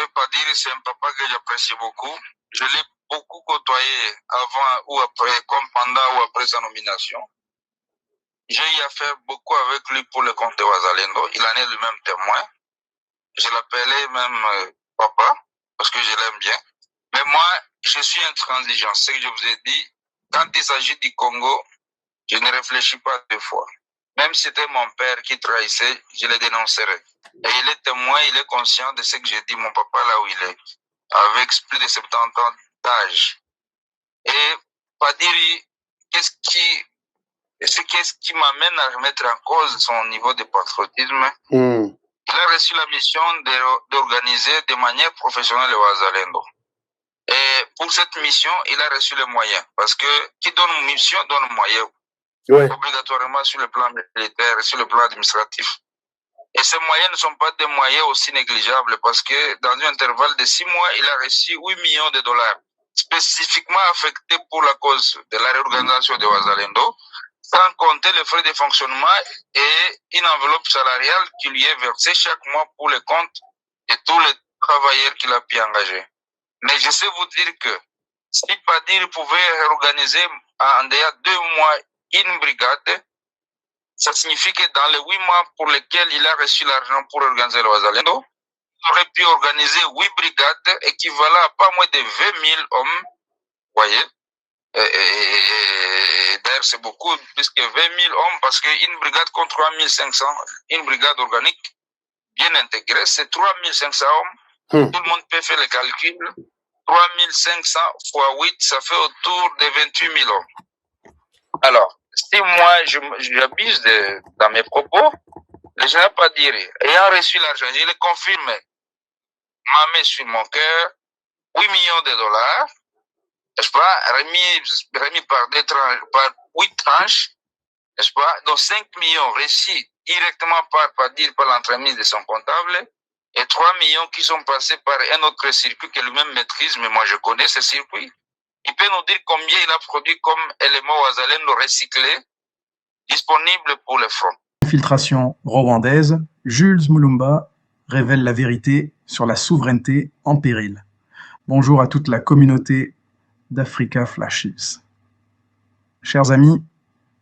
que Padiri, c'est un papa que j'apprécie beaucoup. Je l'ai beaucoup côtoyé avant ou après, comme pendant ou après sa nomination. J'ai eu à faire beaucoup avec lui pour le compte de Wazalendo. Il en est lui-même témoin. Je l'appelais même papa, parce que je l'aime bien. Mais moi, je suis intransigeant. Ce que je vous ai dit, quand il s'agit du Congo, je ne réfléchis pas deux fois. Même si c'était mon père qui trahissait, je le dénoncerai. Et il est témoin, il est conscient de ce que j'ai dit, mon papa, là où il est, avec plus de 70 ans d'âge. Et Padiri, qu'est-ce qui m'amène à remettre en cause son niveau de patriotisme? Il a reçu la mission d'organiser de manière professionnelle le Wazalendo. Et pour cette mission, il a reçu les moyens. Parce que qui donne mission donne moyen. Ouais. Obligatoirement sur le plan militaire et sur le plan administratif. Et ces moyens ne sont pas des moyens aussi négligeables parce que dans un intervalle de 6 mois, il a reçu 8 millions de dollars spécifiquement affectés pour la cause de la réorganisation de Wazalendo, sans compter les frais de fonctionnement et une enveloppe salariale qui lui est versée chaque mois pour le compte de tous les travailleurs qu'il a pu engager. Mais je sais vous dire que si Padiri pouvait réorganiser en 2 mois une brigade, ça signifie que dans les 8 mois pour lesquels il a reçu l'argent pour organiser le Wazalendo, il aurait pu organiser 8 brigades équivalent à pas moins de 20 000 hommes. Vous voyez? Et d'ailleurs, c'est beaucoup, plus que 20 000 hommes, parce qu'une brigade contre 3 500, une brigade organique bien intégrée, c'est 3 500 hommes. Tout le monde peut faire le calcul. 3 500 fois 8, ça fait autour de 28 000 hommes. Alors, si moi, j'abuse dans mes propos, le général Padiri, ayant reçu l'argent, je le confirme, m'a mis sur mon cœur 8 millions de dollars, n'est-ce pas, remis par 8 tranches, n'est-ce pas, donc 5 millions reçus directement par Padiri, par l'entremise de son comptable, et 3 millions qui sont passés par un autre circuit que lui-même maîtrise, mais moi je connais ce circuit. Il peut nous dire combien il a produit comme élément Wazalendo recyclé, disponible pour le front. Infiltration rwandaise, Jules Mulumba révèle la vérité sur la souveraineté en péril. Bonjour à toute la communauté d'Africa Flashes. Chers amis,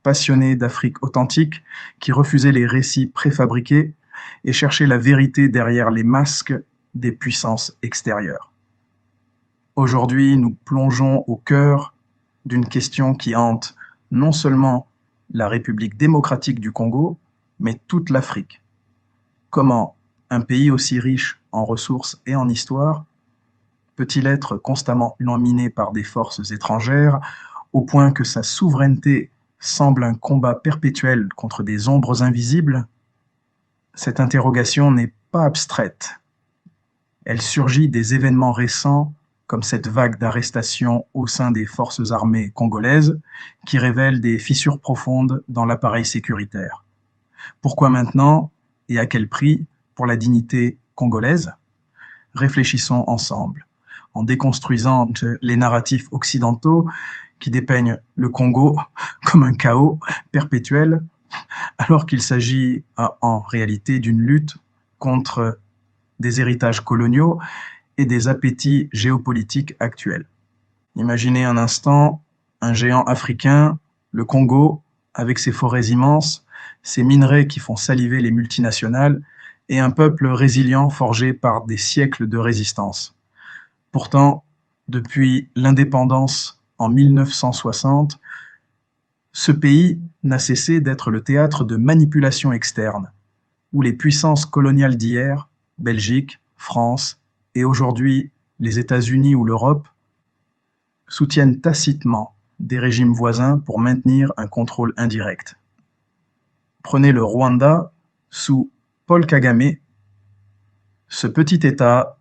passionnés d'Afrique authentique, qui refusaient les récits préfabriqués et cherchaient la vérité derrière les masques des puissances extérieures. Aujourd'hui, nous plongeons au cœur d'une question qui hante non seulement la République démocratique du Congo, mais toute l'Afrique. Comment un pays aussi riche en ressources et en histoire peut-il être constamment laminé par des forces étrangères au point que sa souveraineté semble un combat perpétuel contre des ombres invisibles? Cette interrogation n'est pas abstraite. Elle surgit des événements récents comme cette vague d'arrestations au sein des forces armées congolaises qui révèlent des fissures profondes dans l'appareil sécuritaire. Pourquoi maintenant et à quel prix pour la dignité congolaise? Réfléchissons ensemble, en déconstruisant les narratifs occidentaux qui dépeignent le Congo comme un chaos perpétuel, alors qu'il s'agit en réalité d'une lutte contre des héritages coloniaux et des appétits géopolitiques actuels. Imaginez un instant un géant africain, le Congo, avec ses forêts immenses, ses minerais qui font saliver les multinationales, et un peuple résilient forgé par des siècles de résistance. Pourtant, depuis l'indépendance en 1960, ce pays n'a cessé d'être le théâtre de manipulations externes, où les puissances coloniales d'hier, Belgique, France, et aujourd'hui les États-Unis ou l'Europe, soutiennent tacitement des régimes voisins pour maintenir un contrôle indirect. Prenez le Rwanda sous Paul Kagame, ce petit État,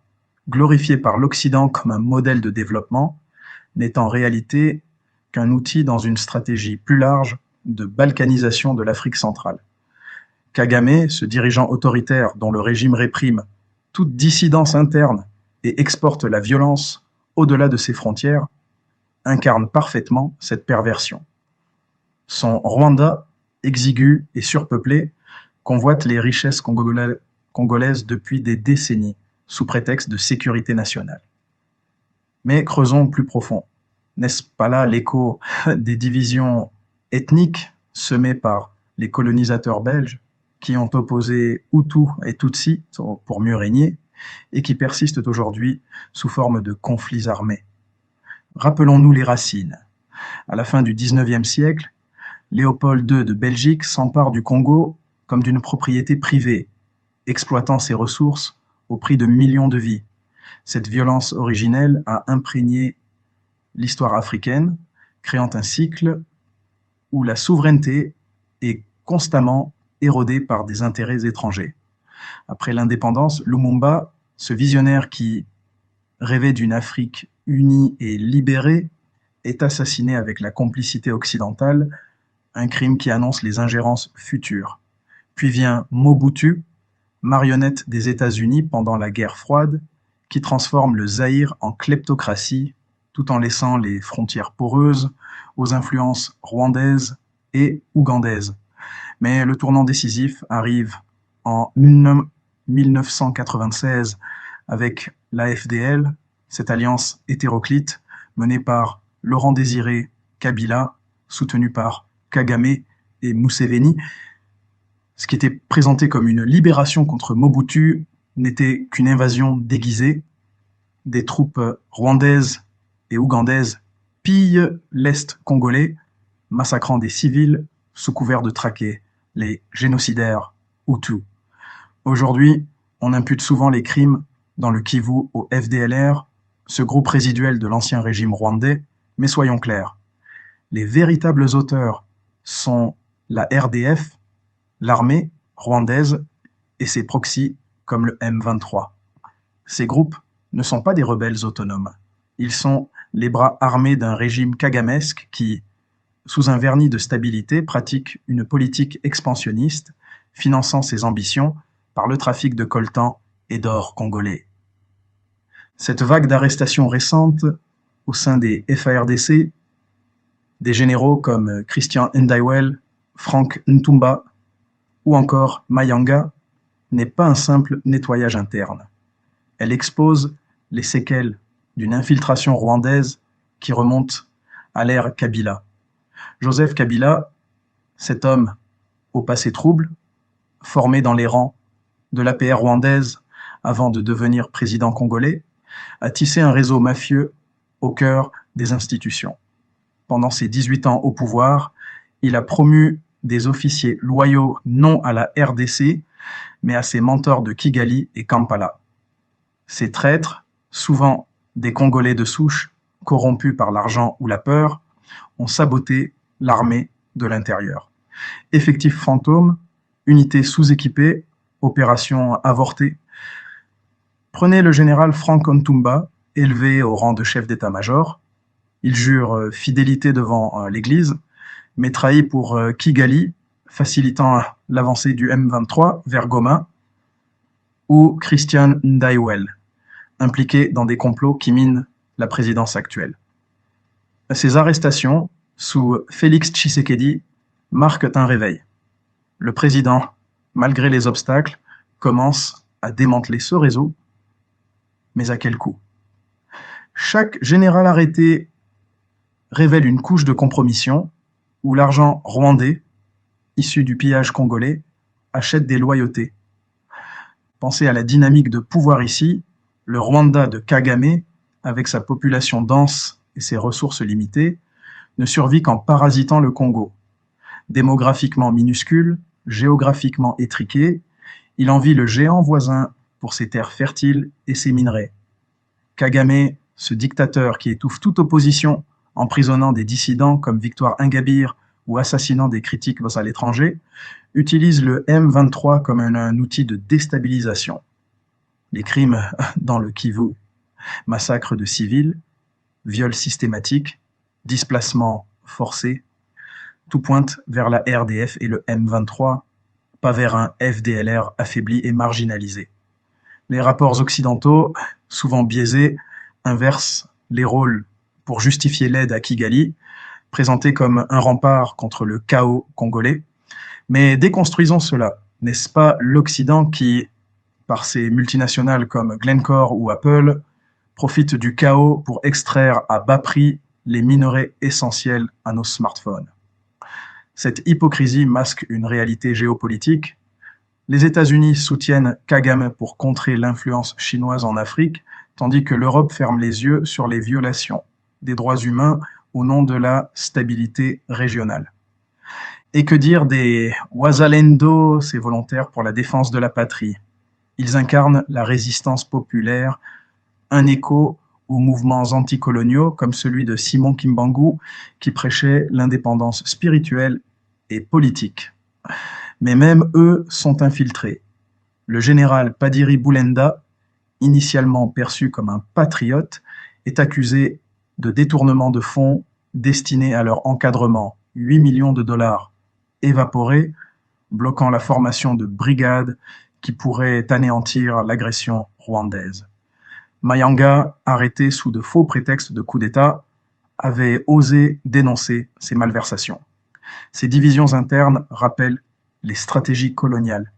glorifié par l'Occident comme un modèle de développement, n'est en réalité qu'un outil dans une stratégie plus large de balkanisation de l'Afrique centrale. Kagame, ce dirigeant autoritaire dont le régime réprime toute dissidence interne et exporte la violence au-delà de ses frontières, incarne parfaitement cette perversion. Son Rwanda, exigu et surpeuplé, convoite les richesses congolaises depuis des décennies, sous prétexte de sécurité nationale. Mais creusons plus profond. N'est-ce pas là l'écho des divisions ethniques semées par les colonisateurs belges qui ont opposé Hutus et Tutsis pour mieux régner et qui persistent aujourd'hui sous forme de conflits armés? Rappelons-nous les racines. À la fin du XIXe siècle, Léopold II de Belgique s'empare du Congo comme d'une propriété privée, exploitant ses ressources au prix de millions de vies. Cette violence originelle a imprégné l'histoire africaine, créant un cycle où la souveraineté est constamment érodée par des intérêts étrangers. Après l'indépendance, Lumumba, ce visionnaire qui rêvait d'une Afrique unie et libérée, est assassiné avec la complicité occidentale, un crime qui annonce les ingérences futures. Puis vient Mobutu, marionnette des États-Unis pendant la guerre froide, qui transforme le Zaïre en kleptocratie, tout en laissant les frontières poreuses aux influences rwandaises et ougandaises. Mais le tournant décisif arrive en 1996 avec l'AFDL, cette alliance hétéroclite menée par Laurent Désiré Kabila, soutenu par Kagame et Museveni. Ce qui était présenté comme une libération contre Mobutu n'était qu'une invasion déguisée. Des troupes rwandaises et ougandaises pillent l'Est congolais, massacrant des civils sous couvert de traquer les génocidaires Hutus. Aujourd'hui, on impute souvent les crimes dans le Kivu au FDLR, ce groupe résiduel de l'ancien régime rwandais, mais soyons clairs, les véritables auteurs sont la RDF, l'armée rwandaise et ses proxys comme le M23. Ces groupes ne sont pas des rebelles autonomes. Ils sont les bras armés d'un régime kagamesque qui, sous un vernis de stabilité, pratique une politique expansionniste, finançant ses ambitions par le trafic de coltan et d'or congolais. Cette vague d'arrestations récentes au sein des FARDC, des généraux comme Christian Ndaiwel, Frank Ntumba ou encore Mayanga, n'est pas un simple nettoyage interne. Elle expose les séquelles d'une infiltration rwandaise qui remonte à l'ère Kabila. Joseph Kabila, cet homme au passé trouble, formé dans les rangs de l'APR rwandaise avant de devenir président congolais, a tissé un réseau mafieux au cœur des institutions. Pendant ses 18 ans au pouvoir, il a promu des officiers loyaux non à la RDC, mais à ses mentors de Kigali et Kampala. Ces traîtres, souvent des Congolais de souche, corrompus par l'argent ou la peur, ont saboté l'armée de l'intérieur. Effectifs fantômes, unités sous-équipées, opérations avortées. Prenez le général Frank Ntumba, élevé au rang de chef d'état-major. Il jure fidélité devant l'Église, mais trahit pour Kigali, facilitant l'avancée du M23 vers Goma, ou Christian Ndaiwel, impliqué dans des complots qui minent la présidence actuelle. Ces arrestations, sous Félix Tshisekedi, marquent un réveil. Le président, malgré les obstacles, commence à démanteler ce réseau, mais à quel coût? Chaque général arrêté révèle une couche de compromission où l'argent rwandais, issu du pillage congolais, achète des loyautés. Pensez à la dynamique de pouvoir ici, le Rwanda de Kagame, avec sa population dense et ses ressources limitées, ne survit qu'en parasitant le Congo. Démographiquement minuscule, géographiquement étriqué, il envie le géant voisin pour ses terres fertiles et ses minerais. Kagame, ce dictateur qui étouffe toute opposition, emprisonnant des dissidents comme Victoire Ingabire ou assassinant des critiques à l'étranger, utilise le M23 comme un outil de déstabilisation. Les crimes dans le Kivu, massacres de civils, viols systématiques, displacements forcés, tout pointe vers la RDF et le M23, pas vers un FDLR affaibli et marginalisé. Les rapports occidentaux, souvent biaisés, inversent les rôles pour justifier l'aide à Kigali, présentée comme un rempart contre le chaos congolais. Mais déconstruisons cela. N'est-ce pas l'Occident qui par ces multinationales comme Glencore ou Apple, profite du chaos pour extraire à bas prix les minerais essentiels à nos smartphones. Cette hypocrisie masque une réalité géopolitique. Les États-Unis soutiennent Kagame pour contrer l'influence chinoise en Afrique, tandis que l'Europe ferme les yeux sur les violations des droits humains au nom de la stabilité régionale. Et que dire des Wazalendo, ces volontaires pour la défense de la patrie? Ils incarnent la résistance populaire, un écho aux mouvements anticoloniaux comme celui de Simon Kimbangu qui prêchait l'indépendance spirituelle et politique. Mais même eux sont infiltrés. Le général Padiri Boulenda, initialement perçu comme un patriote, est accusé de détournement de fonds destinés à leur encadrement, 8 millions de dollars évaporés, bloquant la formation de brigades qui pourraient anéantir l'agression rwandaise. Mayanga, arrêté sous de faux prétextes de coup d'État, avait osé dénoncer ces malversations. Ces divisions internes rappellent les stratégies coloniales,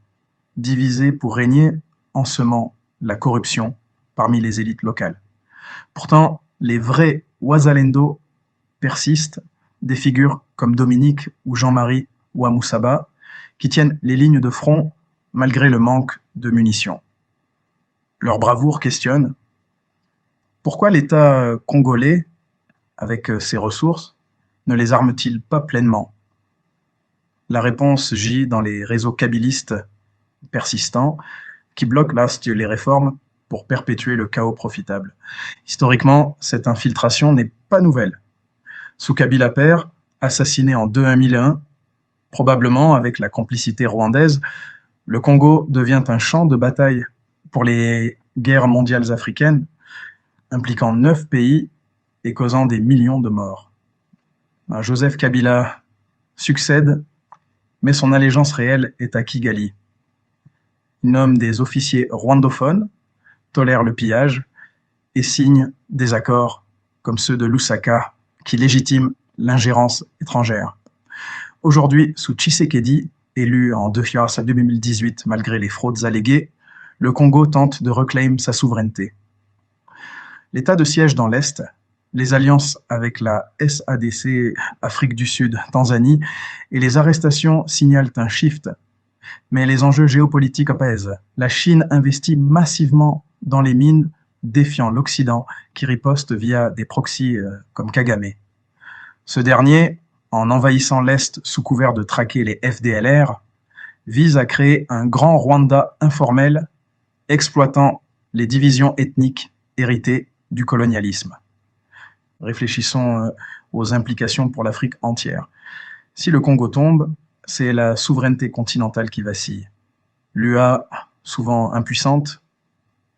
divisées pour régner en semant la corruption parmi les élites locales. Pourtant, les vrais Wazalendo persistent, des figures comme Dominique ou Jean-Marie Ouamoussaba, qui tiennent les lignes de front malgré le manque de munitions. Leur bravoure questionne pourquoi l'État congolais, avec ses ressources, ne les arme-t-il pas pleinement? La réponse gît dans les réseaux kabylistes persistants qui bloquent les réformes pour perpétuer le chaos profitable. Historiquement, cette infiltration n'est pas nouvelle. Sous Kabila père, assassiné en 2001, probablement avec la complicité rwandaise, le Congo devient un champ de bataille pour les guerres mondiales africaines, impliquant 9 pays et causant des millions de morts. Joseph Kabila succède, mais son allégeance réelle est à Kigali. Il nomme des officiers rwandophones, tolère le pillage et signe des accords comme ceux de Lusaka qui légitiment l'ingérence étrangère. Aujourd'hui, sous Tshisekedi, élu en 2018 malgré les fraudes alléguées, le Congo tente de reclaimer sa souveraineté. L'état de siège dans l'Est, les alliances avec la SADC, Afrique du Sud, Tanzanie, et les arrestations signalent un shift. Mais les enjeux géopolitiques pèsent. La Chine investit massivement dans les mines, défiant l'Occident qui riposte via des proxys comme Kagame. Ce dernier, en envahissant l'Est sous couvert de traquer les FDLR, vise à créer un grand Rwanda informel exploitant les divisions ethniques héritées du colonialisme. Réfléchissons aux implications pour l'Afrique entière. Si le Congo tombe, c'est la souveraineté continentale qui vacille. L'UA, souvent impuissante,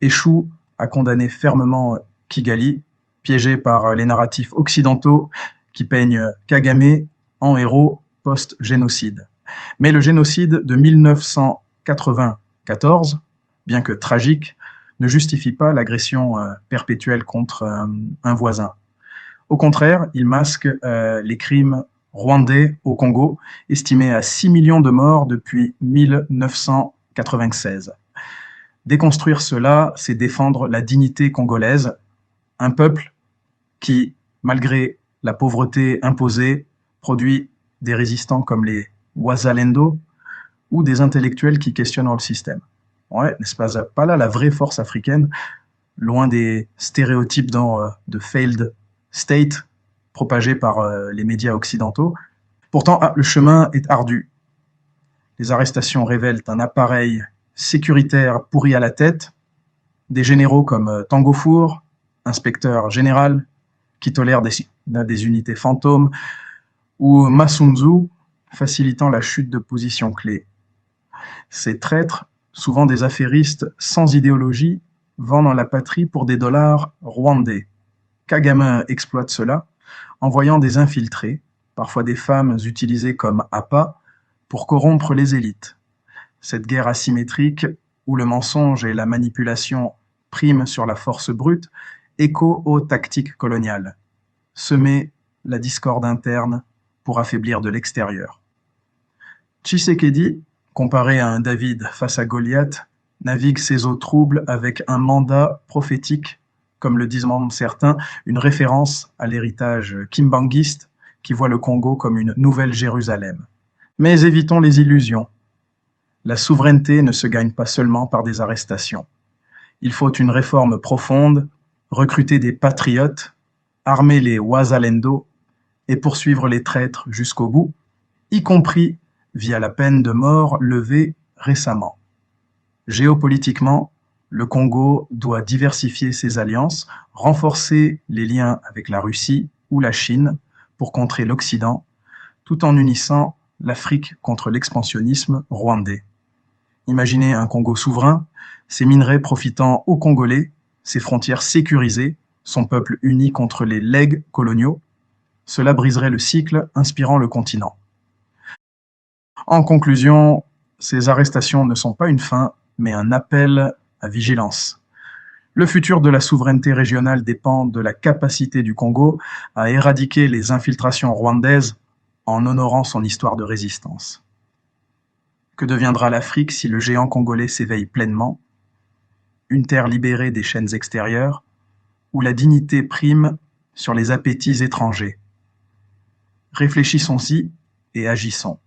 échoue à condamner fermement Kigali, piégé par les narratifs occidentaux qui peignent Kagame en héros post-génocide. Mais le génocide de 1994, bien que tragique, ne justifie pas l'agression perpétuelle contre un voisin. Au contraire, il masque les crimes rwandais au Congo, estimés à 6 millions de morts depuis 1996. Déconstruire cela, c'est défendre la dignité congolaise, un peuple qui, malgré la pauvreté imposée, produit des résistants comme les Wazalendo ou des intellectuels qui questionnent le système. Ouais, n'est-ce pas là la vraie force africaine, loin des stéréotypes de failed state propagés par les médias occidentaux. Pourtant, le chemin est ardu. Les arrestations révèlent un appareil sécuritaire pourri à la tête, des généraux comme Tango Four, inspecteur général, qui tolèrent des unités fantômes, ou Masunzu, facilitant la chute de positions clés. Ces traîtres, souvent des affairistes sans idéologie, vendent la patrie pour des dollars rwandais. Kagame exploite cela, envoyant des infiltrés, parfois des femmes utilisées comme appâts, pour corrompre les élites. Cette guerre asymétrique, où le mensonge et la manipulation priment sur la force brute, écho aux tactiques coloniales. Semer la discorde interne pour affaiblir de l'extérieur. Tshisekedi, comparé à un David face à Goliath, navigue ces eaux troubles avec un mandat prophétique, comme le disent même certains, une référence à l'héritage kimbanguiste qui voit le Congo comme une nouvelle Jérusalem. Mais évitons les illusions. La souveraineté ne se gagne pas seulement par des arrestations. Il faut une réforme profonde, recruter des patriotes, armer les Wazalendo et poursuivre les traîtres jusqu'au bout, y compris via la peine de mort levée récemment. Géopolitiquement, le Congo doit diversifier ses alliances, renforcer les liens avec la Russie ou la Chine pour contrer l'Occident, tout en unissant l'Afrique contre l'expansionnisme rwandais. Imaginez un Congo souverain, ses minerais profitant aux Congolais, ses frontières sécurisées, son peuple uni contre les legs coloniaux. Cela briserait le cycle, inspirant le continent. En conclusion, ces arrestations ne sont pas une fin, mais un appel à vigilance. Le futur de la souveraineté régionale dépend de la capacité du Congo à éradiquer les infiltrations rwandaises en honorant son histoire de résistance. Que deviendra l'Afrique si le géant congolais s'éveille pleinement? Une terre libérée des chaînes extérieures, où la dignité prime sur les appétits étrangers. Réfléchissons-y et agissons.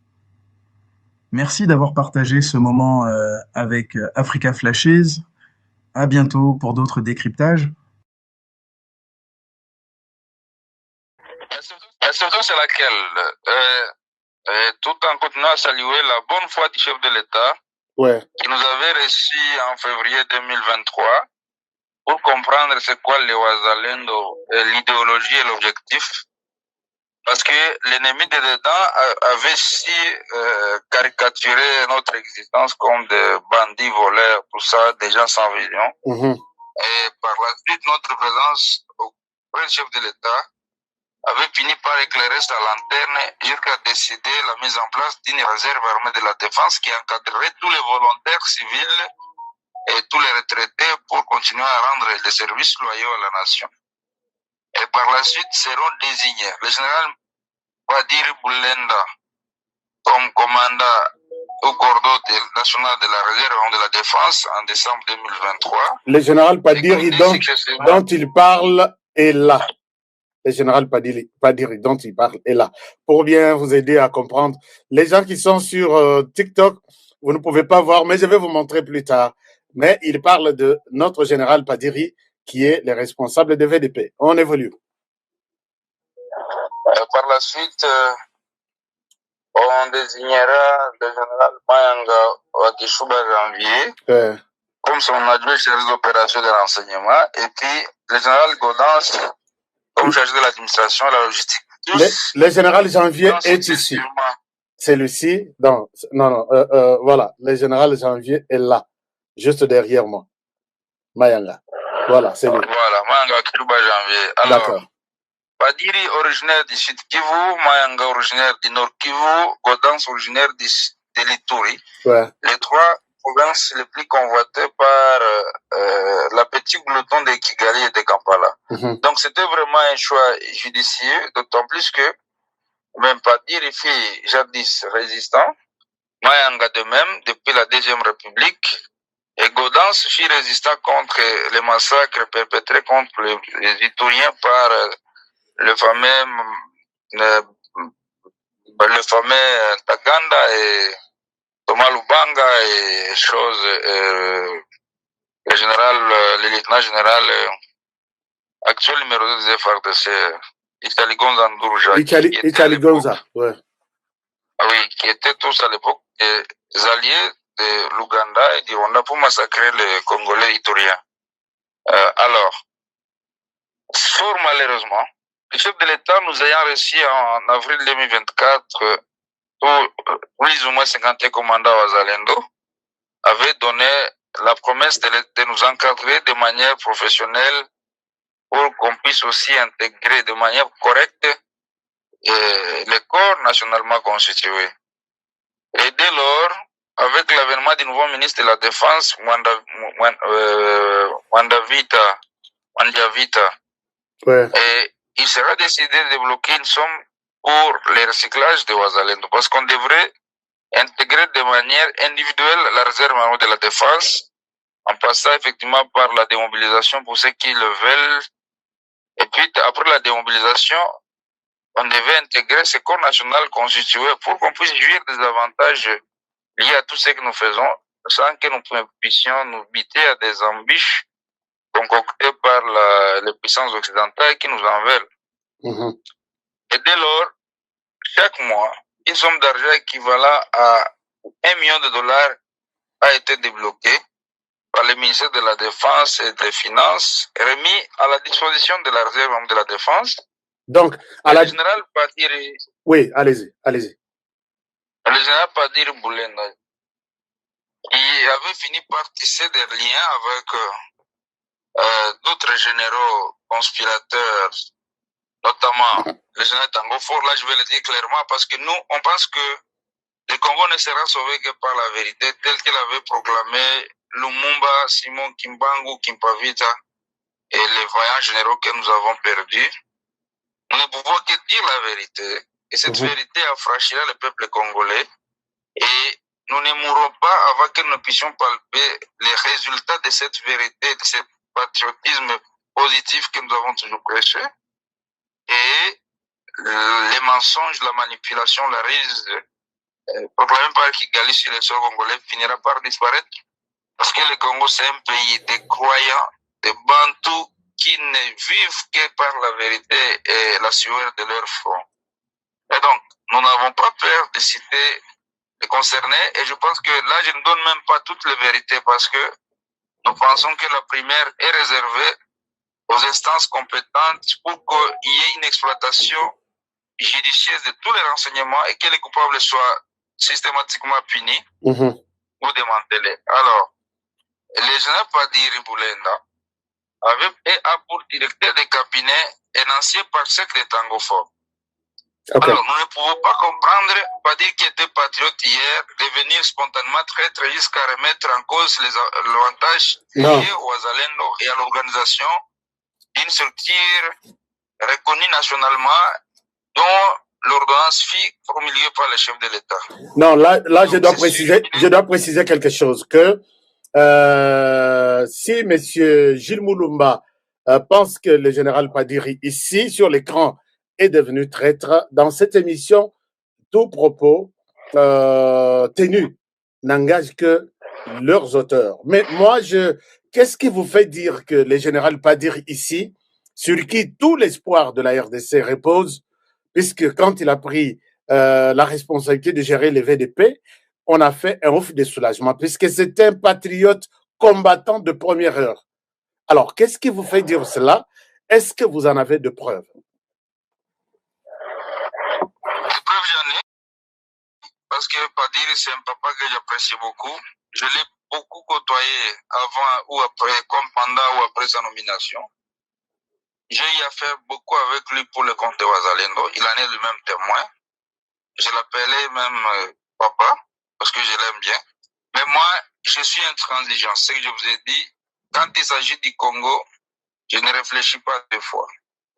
Merci d'avoir partagé ce moment avec Africa Flashes. À bientôt pour d'autres décryptages. La surtout c'est laquelle tout en continuant à saluer la bonne foi du chef de l'État qui nous avait reçus en février 2023 pour comprendre c'est quoi le Wazalendo, l'idéologie et l'objectif. Parce que l'ennemi de dedans avait si caricaturé notre existence comme des bandits voleurs, tout ça, des gens sans vision. Et par la suite, notre présence auprès du chef de l'État avait fini par éclairer sa lanterne jusqu'à décider la mise en place d'une réserve armée de la défense qui encadrerait tous les volontaires civils et tous les retraités pour continuer à rendre des services loyaux à la nation. Et par la suite seront désignés le général Badiri Boulenda comme commandant au cordeau national de la réserve de la défense en décembre 2023. Le général Badiri dont il parle est là. Le général Badiri dont il parle est là. Pour bien vous aider à comprendre, les gens qui sont sur TikTok, vous ne pouvez pas voir, mais je vais vous montrer plus tard. Mais il parle de notre général Badiri qui est le responsable de VDP. On évolue. Par la suite, on désignera le général Mayanga Wakishuba Janvier comme son adjoint chargé des opérations de renseignement et puis le général Godance comme chargé de l'administration et de la logistique. Le général Janvier est ici. Celui-ci, voilà, le général Janvier est là, juste derrière moi. Mayanga. Voilà, c'est lui. Voilà, Mayanga Wakishuba Janvier. D'accord. Badiri originaire du Sud Kivu, Mayanga originaire du Nord Kivu, Godance originaire de l'Ituri. Les trois provinces les plus convoitées par la petite glouton de Kigali et de Kampala. Donc c'était vraiment un choix judicieux, d'autant plus que même Badiri fut jadis résistant, Mayanga de même depuis la Deuxième République, et Godance fut résistant contre les massacres perpétrés contre les Ituriens par le fameux Taganda et Thomas Lubanga et le général, le lieutenant général actuel numéro 2 des FARDC, Itali Gonza Ndourouja. Itali Gonza, ouais. Oui, qui étaient tous à l'époque des alliés de l'Ouganda et du Rwanda pour massacrer les Congolais ituriens. Alors, fort malheureusement, le chef de l'État nous ayant reçu en avril 2024 plus ou moins 51 commandants Wazalendo avait donné la promesse de nous encadrer de manière professionnelle pour qu'on puisse aussi intégrer de manière correcte les corps nationalement constitués. Et dès lors, avec l'avènement du nouveau ministre de la Défense, Wandiavita, et il sera décidé de débloquer une somme pour le recyclage de Wazalendo, parce qu'on devrait intégrer de manière individuelle la réserve armée de la défense en passant effectivement par la démobilisation pour ceux qui le veulent. Et puis, après la démobilisation, on devait intégrer ce corps national constitué pour qu'on puisse jouir des avantages liés à tout ce que nous faisons, sans que nous puissions nous buter à des embûches concoctées par les puissances occidentales qui nous en veulent. Et dès lors, chaque mois, une somme d'argent équivalent à $1 million a été débloquée par le ministère de la Défense et des Finances, remis à la disposition de la réserve de la Défense. Donc, le général Padiri... Oui, allez-y. Le général Padiri Boulenda, il avait fini par tisser des liens avec d'autres généraux conspirateurs, notamment le général Tango Fort. Là, je vais le dire clairement parce que nous, on pense que le Congo ne sera sauvé que par la vérité, telle qu'elle avait proclamé Lumumba, Simon Kimbangu, Kimpavita et les vaillants généraux que nous avons perdus. Nous ne pouvons que dire la vérité. Et cette vérité affranchira le peuple congolais. Et nous ne mourrons pas avant que nous puissions palper les résultats de cette vérité, de ce patriotisme positif que nous avons toujours prêché. Et les mensonges, la manipulation, la ruse proclamée par Kigali sur les sols congolais finira par disparaître. Parce que le Congo, c'est un pays de croyants, de Bantous qui ne vivent que par la vérité et la sueur de leur front. Et donc, nous n'avons pas peur de citer les concernés. Et je pense que là, je ne donne même pas toutes les vérités parce que nous pensons que la primaire est réservée aux instances compétentes pour qu'il y ait une exploitation judicieuse de tous les renseignements et que les coupables soient systématiquement punis ou démantelés. Alors, le général Padiri Boulenda a pour directeur de cabinet un ancien parsec de Tango Fort. Alors, nous ne pouvons pas comprendre Padiri qui était patriote hier devenir spontanément traître jusqu'à remettre en cause l'avantage lié au Wazalendo et à l'organisation d'une structure reconnue nationalement dont l'ordonnance fut promulguée par le chef de l'État. Non, là, je dois préciser quelque chose que si M. Gilles Moulumba pense que le général Padiri, ici, sur l'écran, est devenu traître, dans cette émission, tout propos tenu n'engage que leurs auteurs. Mais moi, qu'est-ce qui vous fait dire que le général Padiri, ici, sur qui tout l'espoir de la RDC repose, puisque quand il a pris la responsabilité de gérer les VDP, on a fait un ouf de soulagement, puisque c'est un patriote combattant de première heure. Alors, qu'est-ce qui vous fait dire cela? Est-ce que vous en avez de preuves? Des preuves, j'en ai, parce que Padiri, c'est un papa que j'apprécie beaucoup. Je l'ai beaucoup côtoyé avant ou après, comme pendant ou après sa nomination. J'ai eu à faire beaucoup avec lui pour le compte de Wazalendo. Il en est lui-même témoin. Je l'appelais même papa, parce que je l'aime bien. Mais moi, je suis intransigeant. Ce que je vous ai dit, quand il s'agit du Congo, je ne réfléchis pas deux fois.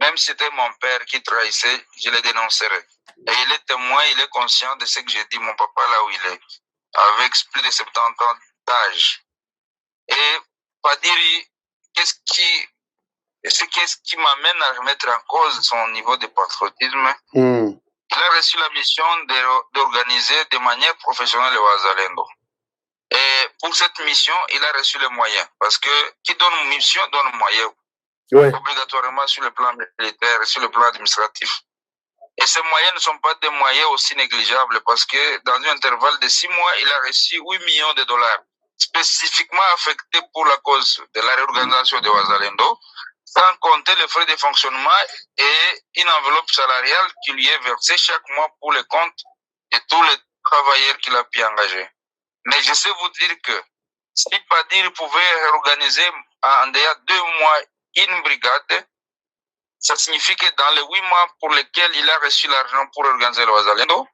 Même si c'était mon père qui trahissait, je le dénoncerai. Et il est témoin, il est conscient de ce que j'ai dit, mon papa là où il est, avec plus de 70 ans d'âge. Et Padiri, qu'est-ce qui m'amène à remettre en cause son niveau de patriotisme? Il a reçu la mission d'organiser de manière professionnelle le Wazalendo. Et pour cette mission, il a reçu les moyens. Parce que qui donne mission donne moyen. Obligatoirement sur le plan militaire et sur le plan administratif. Et ces moyens ne sont pas des moyens aussi négligeables parce que dans un intervalle de 6 mois, il a reçu $8 millions spécifiquement affectés pour la cause de la réorganisation de Wazalendo, sans compter les frais de fonctionnement et une enveloppe salariale qui lui est versée chaque mois pour le compte de tous les travailleurs qu'il a pu engager. Mais je sais vous dire que si Padiri pouvait réorganiser en déjà 2 mois une brigade, ça signifie que dans les 8 mois pour lesquels il a reçu l'argent pour organiser le Wazalendo,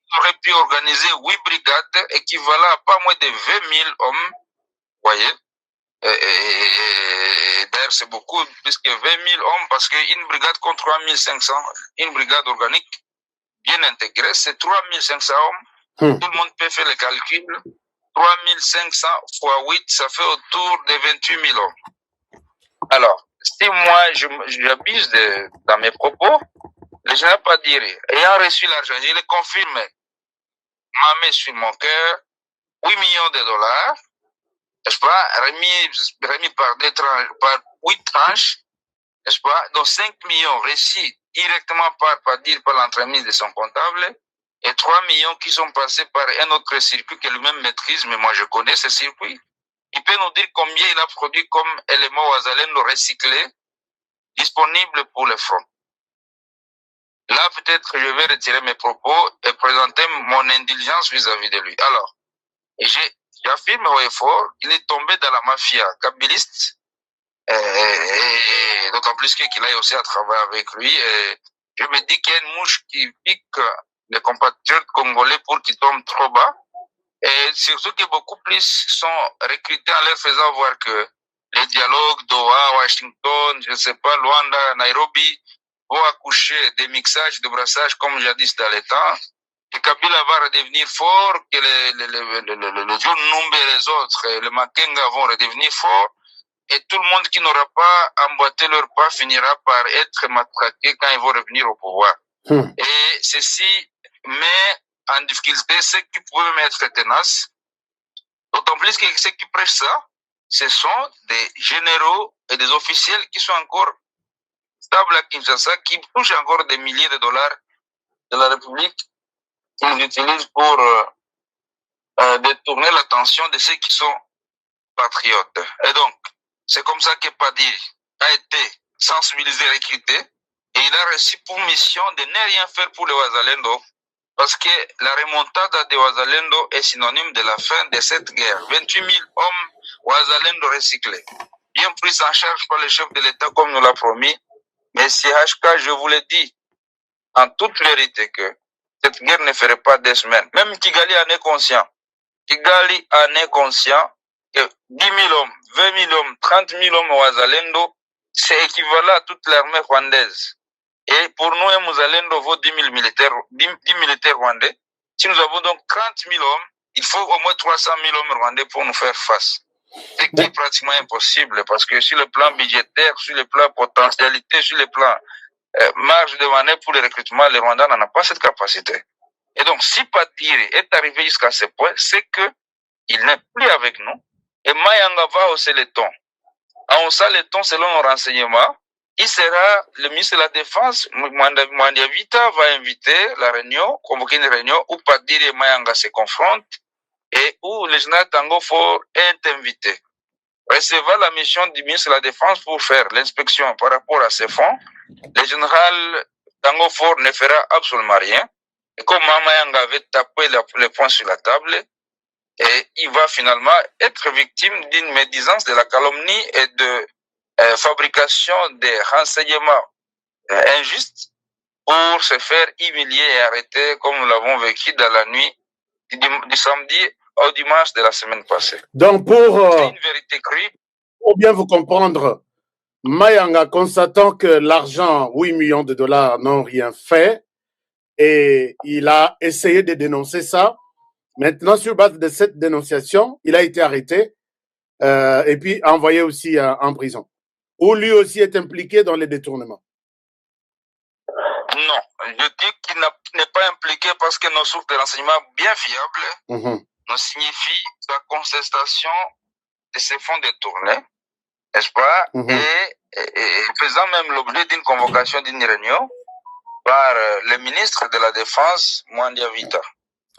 il aurait pu organiser 8 brigades équivalent à pas moins de 20 000 hommes. Vous voyez? Et d'ailleurs, c'est beaucoup, puisque 20 000 hommes, parce qu'une brigade contre 3 500, une brigade organique bien intégrée, c'est 3 500 hommes. Tout le monde peut faire le calcul. 3500 fois 8, ça fait autour de 28 000 hommes. Alors, si moi, j'abuse dans mes propos, le général Padiri, ayant reçu l'argent, je le confirme, ma main sur mon cœur, 8 millions de dollars, n'est-ce pas, remis par 8 tranches, n'est-ce pas, donc 5 millions reçus directement par l'entremise de son comptable, et 3 millions qui sont passés par un autre circuit que lui-même maîtrise, mais moi je connais ce circuit. Il peut nous dire combien il a produit comme éléments Wazalendo recyclés disponibles pour le front. Là, peut-être je vais retirer mes propos et présenter mon indulgence vis-à-vis de lui. Alors, j'affirme haut et fort qu'il est tombé dans la mafia kabyliste, et d'autant plus qu'il a aussi à travailler avec lui. Et je me dis qu'il y a une mouche qui pique les compatriotes congolais pour qu'ils tombent trop bas. Et surtout que beaucoup plus sont recrutés en leur faisant voir que les dialogues Doha, Washington, je ne sais pas, Luanda, Nairobi, vont accoucher des mixages, de brassages comme jadis dans les temps. Que Kabila va redevenir fort, que le John Numbe et les autres, le Makenga vont redevenir forts. Et tout le monde qui n'aura pas emboîté leur pas finira par être matraqué quand ils vont revenir au pouvoir. Et ceci met en difficulté ceux qui pouvaient même être tenaces. D'autant plus que ceux qui prêchent ça, ce sont des généraux et des officiels qui sont encore stables à Kinshasa, qui touchent encore des milliers de dollars de la République, qu'ils utilisent pour détourner l'attention de ceux qui sont patriotes. Et donc, c'est comme ça que Padiri a été sensibilisé, recruté, et il a reçu pour mission de ne rien faire pour le Wazalendo, parce que la remontada de Wazalendo est synonyme de la fin de cette guerre. 28 000 hommes Wazalendo recyclés, bien pris en charge par le chef de l'État comme nous l'a promis. Mais si HK, je vous le dis, en toute vérité, que cette guerre ne ferait pas 2 semaines. Même Kigali en est conscient. Kigali en est conscient que 10 000 hommes, 20 000 hommes, 30 000 hommes Wazalendo, c'est équivalent à toute l'armée rwandaise. Et pour nous, un Wazalendo vaut 10 militaires rwandais. Si nous avons donc 30 000 hommes, il faut au moins 300 000 hommes rwandais pour nous faire face. Ce qui est pratiquement impossible, parce que sur le plan budgétaire, sur le plan potentialité, sur le plan marge de manœuvre pour le recrutement, le Rwanda n'en a pas cette capacité. Et donc, si Padiri est arrivé jusqu'à ce point, c'est qu'il n'est plus avec nous. Et Mayanga va hausser le ton. En haussant le ton, selon nos renseignements, il sera le ministre de la Défense, Mwandia Vita, va inviter la réunion, convoquer une réunion où Padiri et Mayanga se confrontent et où le général Tango Fort est invité. Recevant la mission du ministre de la Défense pour faire l'inspection par rapport à ces fonds, le général Tango Fort ne fera absolument rien. Et comme Mayanga avait tapé le poing sur la table, et il va finalement être victime d'une médisance, de la calomnie et de fabrication des renseignements injustes pour se faire humilier et arrêter comme nous l'avons vécu dans la nuit du samedi au dimanche de la semaine passée. Donc c'est une vérité crue. Pour bien vous comprendre, Mayanga, constatant que l'argent, 8 millions de dollars, n'ont rien fait, et il a essayé de dénoncer ça. Maintenant, sur base de cette dénonciation, il a été arrêté et puis envoyé aussi en prison, où lui aussi est impliqué dans les détournements. Non, je dis qu'il n'est pas impliqué parce que nos sources de renseignements bien fiables nous signifient la contestation de ces fonds détournés, n'est-ce pas, et faisant même l'objet d'une convocation d'une réunion par le ministre de la Défense, Mwandia Vita.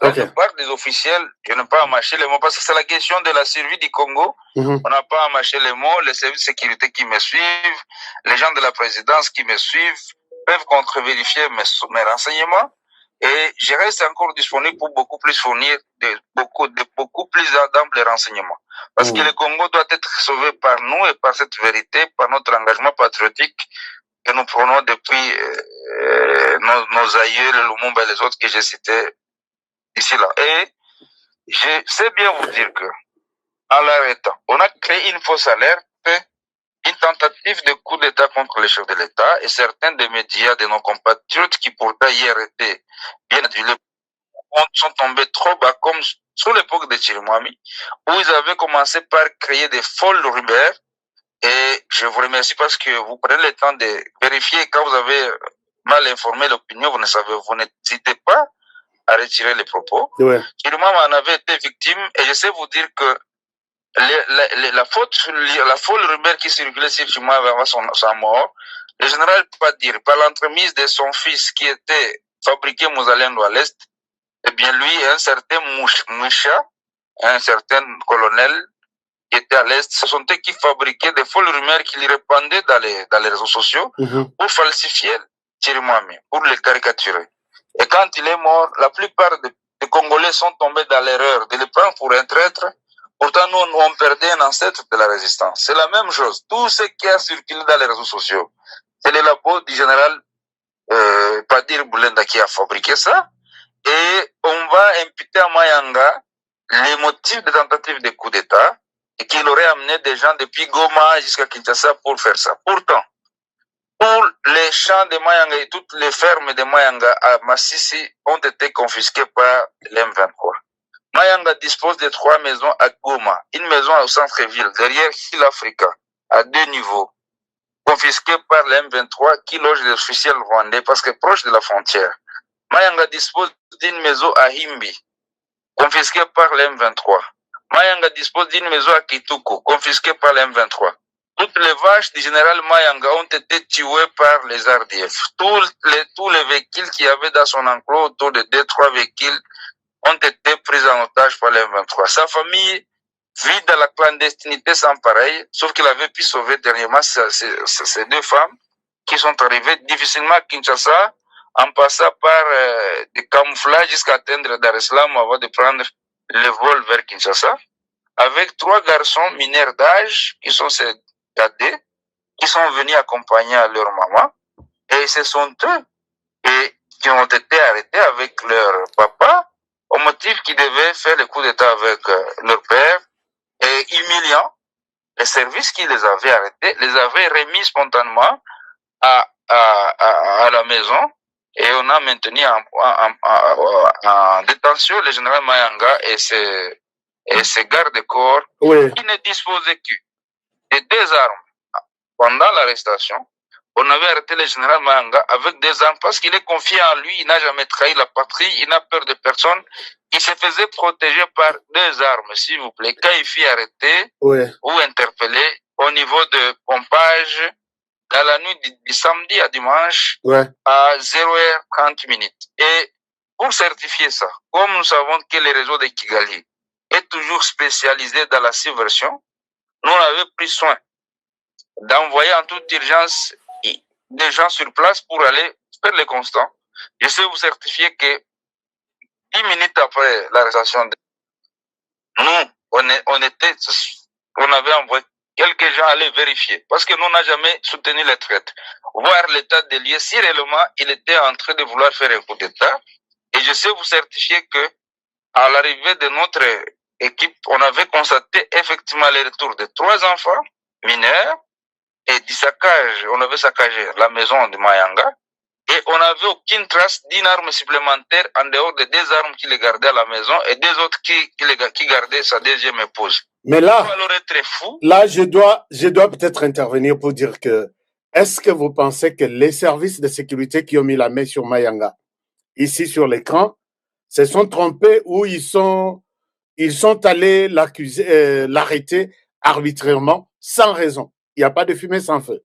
Je parle des officiels, je n'ai pas à mâcher les mots, parce que c'est la question de la survie du Congo. On n'a pas à mâcher les mots, les services de sécurité qui me suivent, les gens de la présidence qui me suivent, peuvent contre-vérifier mes renseignements. Et je reste encore disponible pour beaucoup plus fournir beaucoup plus d'amples renseignements. Parce que le Congo doit être sauvé par nous et par cette vérité, par notre engagement patriotique que nous prenons depuis nos aïeux, le Lumumba et les autres que j'ai cités ici là. Et je sais bien vous dire que, en l'arrêtant, on a créé une fausse alerte, une tentative de coup d'État contre le chef de l'État et certains des médias de nos compatriotes qui pourtant hier étaient bien adulés sont tombés trop bas, comme sous l'époque de Chirimwami, où ils avaient commencé par créer des folles rumeurs. Et je vous remercie parce que vous prenez le temps de vérifier. Quand vous avez mal informé l'opinion, vous n'hésitez pas à retirer les propos. Ouais. Chirimwami en avait été victime, et je sais vous dire que la folle rumeur qui circulait sur Chirimwami avant sa mort, le général Padiri, par l'entremise de son fils qui était fabriqué Mozalendo à l'Est, eh bien lui, un certain Moucha, un certain colonel qui était à l'Est, ce sont eux qui fabriquaient des folles rumeurs qui lui répandaient dans les réseaux sociaux pour falsifier Chirimwami, pour le caricaturer. Et quand il est mort, la plupart des Congolais sont tombés dans l'erreur de le prendre pour un traître. Pourtant, nous, on perdait un ancêtre de la résistance. C'est la même chose. Tout ce qui a circulé dans les réseaux sociaux, c'est le labo du général Padiri Boulenda qui a fabriqué ça. Et on va imputer à Mayanga les motifs de tentative de coup d'État et qu'il aurait amené des gens depuis Goma jusqu'à Kinshasa pour faire ça. Pourtant, pour les champs de Mayanga et toutes les fermes de Mayanga à Massissi ont été confisquées par l'M23. Mayanga dispose de 3 maisons à Goma, une maison au centre-ville, derrière Hill Africa, à 2 niveaux, confisquée par l'M23 qui loge les officiels rwandais parce que proche de la frontière. Mayanga dispose d'une maison à Himbi, confisquée par l'M23. Mayanga dispose d'une maison à Kituku, confisquée par l'M23. Toutes les vaches du général Mayanga ont été tuées par les RDF. Tous les véhicules qu'il y avait dans son enclos, autour de 2-3 véhicules, ont été pris en otage par l'M23. Sa famille vit dans la clandestinité sans pareil, sauf qu'il avait pu sauver dernièrement ces 2 femmes qui sont arrivées difficilement à Kinshasa, en passant par des camouflages jusqu'à atteindre Dar es Salaam avant de prendre le vol vers Kinshasa, avec 3 garçons mineurs d'âge, qui sont ces cadets, qui sont venus accompagner leur maman, et ce sont eux qui ont été arrêtés avec leur papa, au motif qu'ils devaient faire le coup d'État avec leur père, et humiliant, les services qui les avaient arrêtés, les avaient remis spontanément à la maison, et on a maintenu en détention le général Mayanga et ses gardes-corps qui ne disposaient que de 2 armes. Pendant l'arrestation, on avait arrêté le général Mayanga avec 2 armes parce qu'il est confiant en lui, il n'a jamais trahi la patrie, il n'a peur de personne. Il se faisait protéger par 2 armes, s'il vous plaît. Quand il fut arrêté ou interpellé au niveau de pompage, dans la nuit du samedi à dimanche, à 0h30. Et pour certifier ça, comme nous savons que le réseau de Kigali est toujours spécialisé dans la subversion, nous avons pris soin d'envoyer en toute urgence des gens sur place pour aller faire le constat. Je sais vous certifier que 10 minutes après l'arrestation, nous, on avait envoyé quelques gens aller vérifier, parce que nous n'avons jamais soutenu les traites. Voir l'état des lieux, si réellement il était en train de vouloir faire un coup d'État. Et je sais vous certifier que, à l'arrivée de notre équipe, on avait constaté effectivement le retour de 3 enfants mineurs et du saccage. On avait saccagé la maison de Mayanga et on n'avait aucune trace d'une arme supplémentaire en dehors des 2 armes qu'il gardait à la maison et 2 autres qui gardaient sa 2e épouse. Mais là, je dois peut-être intervenir pour dire que, est-ce que vous pensez que les services de sécurité qui ont mis la main sur Mayanga, ici sur l'écran, se sont trompés ou ils sont allés l'arrêter arbitrairement, sans raison? Il n'y a pas de fumée sans feu.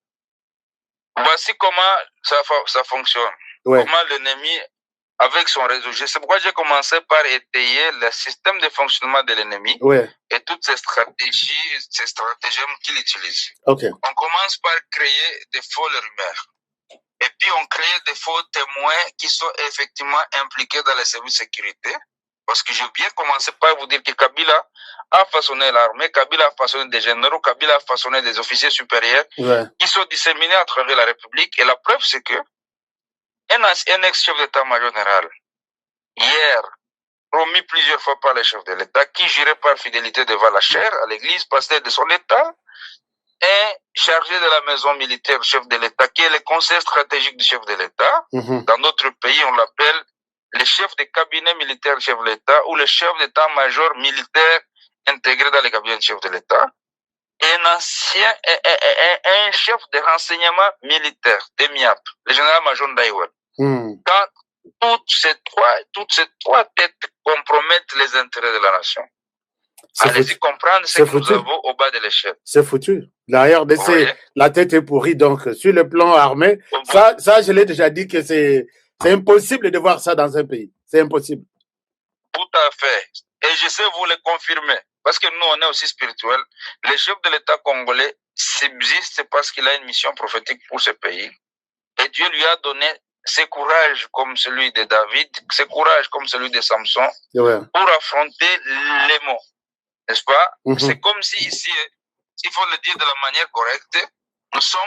Voici comment ça fonctionne. Comment l'ennemi, avec son réseau. C'est pourquoi j'ai commencé par étayer le système de fonctionnement de l'ennemi et toutes ces stratagèmes qu'il utilise. On commence par créer des folles rumeurs. Et puis on crée des faux témoins qui sont effectivement impliqués dans les services de sécurité. Parce que j'ai bien commencé par vous dire que Kabila a façonné l'armée, Kabila a façonné des généraux, Kabila a façonné des officiers supérieurs qui sont disséminés à travers la République. Et la preuve, c'est que un ex-chef d'état-major général, hier, promis plusieurs fois par le chef de l'État, qui jurait par fidélité devant la chair à l'église, pasteur de son État, est chargé de la maison militaire du chef de l'État, qui est le conseil stratégique du chef de l'État. Dans d'autres pays, on l'appelle le chef de cabinet militaire chef de l'État ou le chef d'état-major militaire intégré dans le cabinet du chef de l'État, un chef de renseignement militaire, DEMIAP, le général-major Ndaïwel. Quand toutes ces trois têtes compromettent les intérêts de la nation, allez-y comprendre ce que nous avons au bas de l'échelle. C'est foutu. La RDC, la tête est pourrie. Donc, sur le plan armé, ça je l'ai déjà dit que c'est impossible de voir ça dans un pays. C'est impossible. Tout à fait. Et je sais vous le confirmer. Parce que nous, on est aussi spirituels. Le chef de l'État congolais subsiste parce qu'il a une mission prophétique pour ce pays. Et Dieu lui a donné ce courage comme celui de David, ce courage comme celui de Samson, pour affronter les mots. N'est-ce pas? C'est comme si ici, il faut le dire de la manière correcte, nous sommes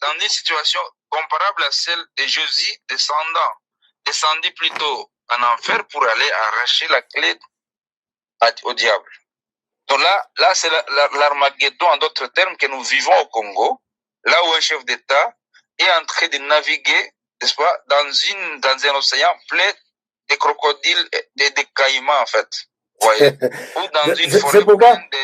dans une situation comparable à celle de Jésus descendit plutôt en enfer pour aller arracher la clé au diable. Donc là c'est l'Armageddon en d'autres termes que nous vivons au Congo, là où un chef d'État est en train de naviguer, n'est-ce pas, dans un océan plein de crocodiles et de caïmans en fait. Vous voyez? Ou dans une forêt pleine de